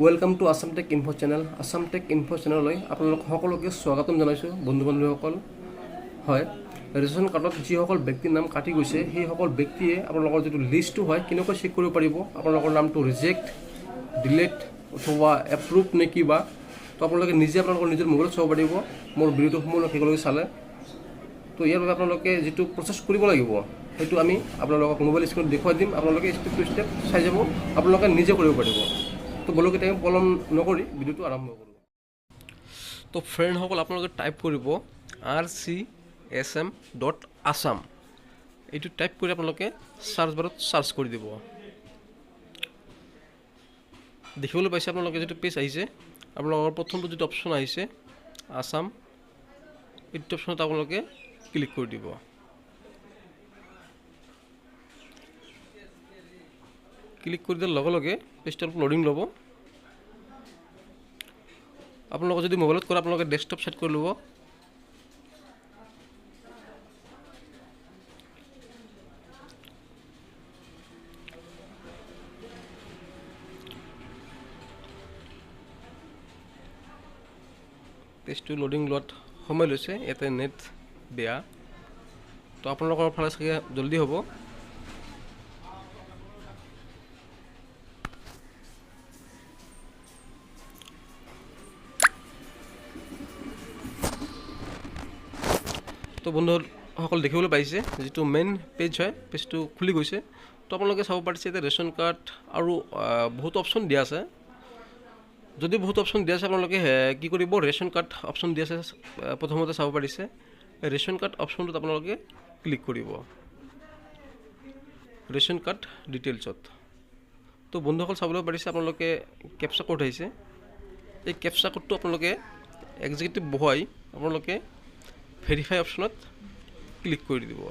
Welcome to Assam tech info channel. Assam tech info চেনেললৈ আপোনালোক সকলোকে স্বাগতম জনাইছোঁ। বন্ধু বান্ধৱীসকল, হয়, ৰেচন কাৰ্ডত যিসকল ব্যক্তিৰ নাম কাটি গৈছে সেইসকল ব্যক্তিয়ে আপোনালোকৰ যিটো লিষ্টটো হয় কেনেকৈ চেক কৰিব পাৰিব, আপোনালোকৰ নামটো ৰিজেক্ট, ডিলেট অথবা এপ্ৰুভ নে কিবা, তো আপোনালোকে নিজে আপোনালোকৰ নিজৰ মোবাইলত চাব পাৰিব মোৰ ভিডিঅ'টো সম্পূৰ্ণ শেষলৈকে চালে। তো ইয়াৰ বাবে আপোনালোকে যিটো প্ৰচেছ কৰিব লাগিব সেইটো আমি আপোনালোকক মোবাইল স্ক্ৰীণত দেখুৱাই দিম। আপোনালোকে ষ্টেপ টু ষ্টেপ চাই যাব, আপোনালোকে নিজে কৰিব পাৰিব। তো বলক টাইম পলম নকৰি ভিডিঅ'টো আৰম্ভ কৰোঁ। তো ফ্ৰেণ্ডসকল, আপোনালোকে টাইপ কৰিব rcsm.assam। এইটো টাইপ কৰি আপোনালোকে চাৰ্চ বাৰত চাৰ্চ কৰি দিব। দেখিবলৈ পাইছে আপোনালোকে যিটো পেজ আহিছে, আপোনালোকৰ প্ৰথমটো যিটো অপশ্যন আহিছে আছাম, এইটো অপশ্যনত আপোনালোকে ক্লিক কৰি দিব। ক্লিক কৰি দিয়াৰ লগে লগে পেজটো অলপ লোডিং ল'ব। আপোনালোকে যদি মোবাইলত কৰে আপোনালোকে ডেস্কটপ সেট কৰি ল'ব। পেজটো লোডিং লোৱাত সময় লৈছে, ইয়াতে নেট বেয়া, তো আপোনালোকৰ ফালে চাগে জলদি হ'ব। তো বন্ধুসকল দেখিবলৈ পাইছে যিটো মেইন পেজ হয়, পেজটো খুলি গৈছে। তো আপোনালোকে চাব পাৰিছে এতিয়া ৰেচন কাৰ্ড আৰু বহুত অপশ্যন দিয়া আছে। যদি বহুত অপশ্যন দিয়া আছে আপোনালোকে কি কৰিব, ৰেচন কাৰ্ড অপশ্যন দিয়া আছে প্ৰথমতে চাব পাৰিছে। ৰেচন কাৰ্ড অপশ্যনটোত আপোনালোকে ক্লিক কৰিব, ৰেচন কাৰ্ড ডিটেইলছত। তো বন্ধুসকল চাবলৈ পাৰিছে আপোনালোকে কেপচা কোড আহিছে। এই কেপচা কোডটো আপোনালোকে এক্সিকিউটিভ বহুৱাই আপোনালোকে ভেৰিফাই অপশ্যনত ক্লিক কৰি দিব।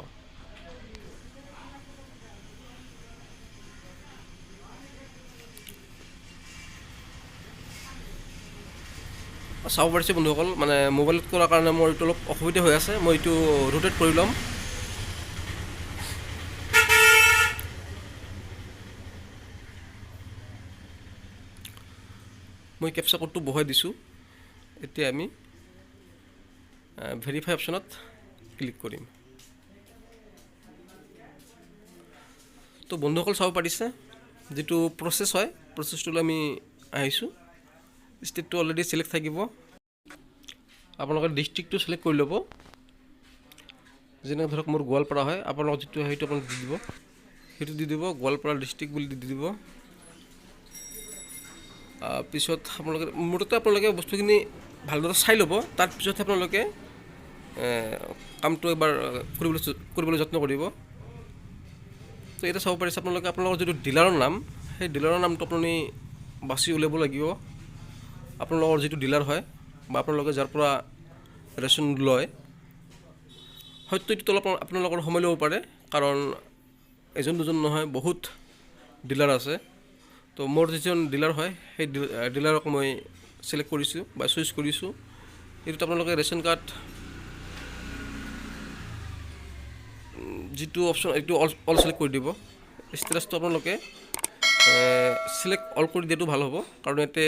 চাব পাৰিছে বন্ধুসকল, মানে মোবাইলত কৰাৰ কাৰণে মোৰ এইটো অলপ অসুবিধা হৈ আছে। মই এইটো ৰোটেট কৰি ল'ম। মই কেপচা কোডটো বহুৱাই দিছোঁ। এতিয়া আমি ভেৰিফাই অপশ্যনত ক্লিক কৰিম। তো বন্ধুসকল চাব পাৰিছে যিটো প্ৰচেছ হয়, প্ৰচেছটোলৈ আমি আহিছোঁ। ষ্টেটটো অলৰেডি চিলেক্ট থাকিব। আপোনালোকে ডিষ্ট্ৰিক্টটো চিলেক্ট কৰি ল'ব। যেনে ধৰক মোৰ গোৱালপাৰা হয়, আপোনালোকৰ যিটো সেইটো আপোনালোকে দি দিব, সেইটো দি দিব, গোৱালপাৰা ডিষ্ট্ৰিক্ট বুলি দি দিব। পিছত আপোনালোকে মুঠতে আপোনালোকে বস্তুখিনি ভালদৰে চাই ল'ব, তাৰপিছতহে আপোনালোকে কামটো এবাৰ কৰিবলৈ যত্ন কৰিব। তো এতিয়া চাব পাৰিছে আপোনালোকে আপোনালোকৰ যিটো ডিলাৰৰ নাম, সেই ডিলাৰৰ নামটো আপুনি বাছি উলিয়াব লাগিব। আপোনালোকৰ যিটো ডিলাৰ হয় বা আপোনালোকে যাৰ পৰা ৰেচন লয়, হয়তো এইটোত অলপ আপোনালোকৰ সময় ল'ব পাৰে, কাৰণ এজন দুজন নহয়, বহুত ডিলাৰ আছে। তো মোৰ যিজন ডিলাৰ হয় সেই ডিলাৰক মই চিলেক্ট কৰিছোঁ বা চুইচ কৰিছোঁ। এইটোত আপোনালোকে ৰেচন কাৰ্ড যিটো অপশ্যন এইটো অল চিলেক্ট কৰি দিব। ষ্টেটাছটো আপোনালোকে চিলেক্ট অল কৰি দিয়াটো ভাল হ'ব, কাৰণ ইয়াতে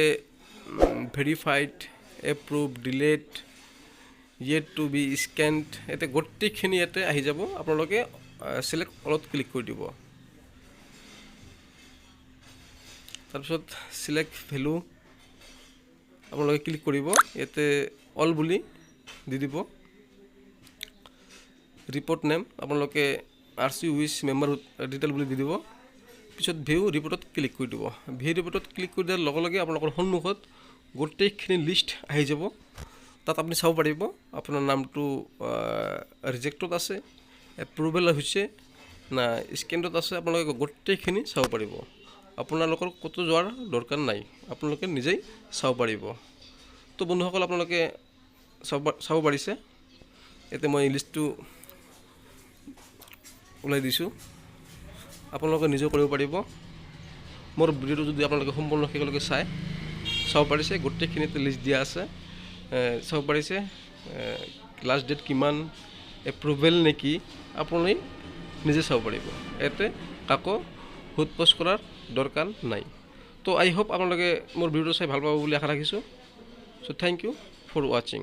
verified, approve, delete, yet to be scanned, ইয়াতে গোটেইখিনি ইয়াতে আহি যাব। আপোনালোকে চিলেক্ট অলত ক্লিক কৰি দিব। তাৰপিছত চিলেক্ট ভেলু আপোনালোকে ক্লিক কৰিব। ইয়াতে অল বুলি দি দিব। ৰিপৰ্ট নেম আপোনালোকে RC উইচ মেম্বাৰ ডিটেইল বুলি দি দিব। পিছত ভিউ ৰিপৰ্টত ক্লিক কৰি দিব। ভিউ ৰিপৰ্টত ক্লিক কৰি দিয়াৰ লগে লগে আপোনালোকৰ সন্মুখত গোটেইখিনি লিষ্ট আহি যাব। তাত আপুনি চাব পাৰিব আপোনাৰ নামটো ৰিজেক্টত আছে, এপ্ৰুভেল হৈছে না স্কেণ্ডত আছে। আপোনালোকে গোটেইখিনি চাব পাৰিব। আপোনালোকৰ ক'তো যোৱাৰ দৰকাৰ নাই, আপোনালোকে নিজেই চাব পাৰিব। তো বন্ধুসকল আপোনালোকে চাব পাৰিছে, ইয়াতে মই লিষ্টটো ওলাই দিছোঁ। আপোনালোকে নিজেও কৰিব পাৰিব। মোৰ ভিডিঅ'টো যদি আপোনালোকে সম্পূৰ্ণ শেষলৈকে চাব পাৰিছে, গোটেইখিনিতে লিষ্ট দিয়া আছে। চাব পাৰিছে লাষ্ট ডেট কিমান, এপ্ৰুভেল নেকি, আপুনি নিজে চাব পাৰিব। ইয়াতে কাকো সোধ পোছ কৰাৰ দৰকাৰ নাই। তো আই হোপ আপোনালোকে মোৰ ভিডিঅ'টো চাই ভাল পাব বুলি আশা ৰাখিছোঁ। চ' থেংক ইউ ফৰ ৱাচিং।